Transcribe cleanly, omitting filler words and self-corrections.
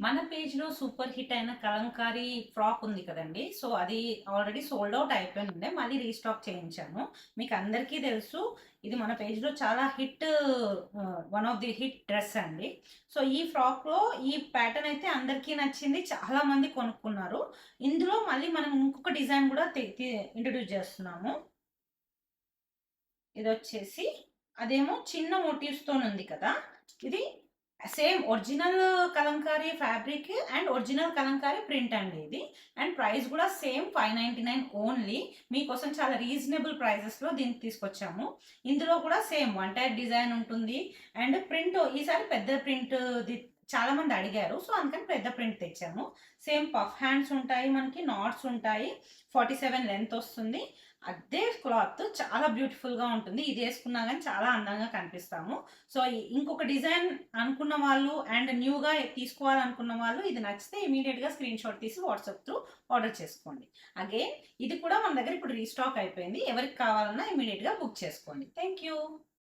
మన పేజ్లో super hit అయిన కలంకారీ ఫ్రాక్ ఉంది కదండి. సో అది ఆల్రెడీ సోల్డ్ అవుట్ అయిపోయి ఉండే, మళ్ళీ రీస్టాక్ చేయించాను. మీకు అందరికీ తెలుసు, ఇది మన పేజ్లో చాలా hit, one of the hit dress అండి. సో ఈ ఫ్రాక్లో ఈ ప్యాటర్న్ అయితే అందరికీ నచ్చింది, చాలా మంది కొనుక్కున్నారు. ఇందులో మళ్ళీ మనం ఇంకొక డిజైన్ కూడా ఇంట్రడ్యూస్ చేస్తున్నాము. ఇది వచ్చేసి అదేమో చిన్న మోటివ్స్తో ఉంది కదా, ఇది same original Kalamkari fabric and original Kalamkari print అండి ఇది. అండ్ ప్రైస్ కూడా సేమ్ 599 ఓన్లీ. మీకోసం చాలా రీజనబుల్ ప్రైజెస్లో దీన్ని తీసుకొచ్చాము. ఇందులో కూడా సేమ్ వన్ టైప్ డిజైన్ ఉంటుంది. అండ్ ప్రింట్ ఈసారి పెద్ద ప్రింట్ చాలా మంది అడిగారు, సో అందుకని పెద్ద ప్రింట్ తెచ్చాము. సేమ్ పఫ్ హ్యాండ్స్ ఉంటాయి, మనకి నాట్స్ ఉంటాయి, 47 లెంత్ వస్తుంది. అదే క్లాత్ చాలా బ్యూటిఫుల్గా ఉంటుంది. ఇది వేసుకున్నా కానీ చాలా అందంగా కనిపిస్తాము. సో ఇంకొక డిజైన్ అనుకున్న వాళ్ళు అండ్ న్యూగా తీసుకోవాలనుకున్న వాళ్ళు ఇది నచ్చితే ఇమీడియట్గా స్క్రీన్ షాట్ తీసి వాట్సాప్ త్రూ ఆర్డర్ చేసుకోండి. అగైన్ ఇది కూడా మన దగ్గర ఇప్పుడు రీస్టాక్ అయిపోయింది. ఎవరికి కావాలన్నా ఇమీడియట్గా బుక్ చేసుకోండి. Thank you.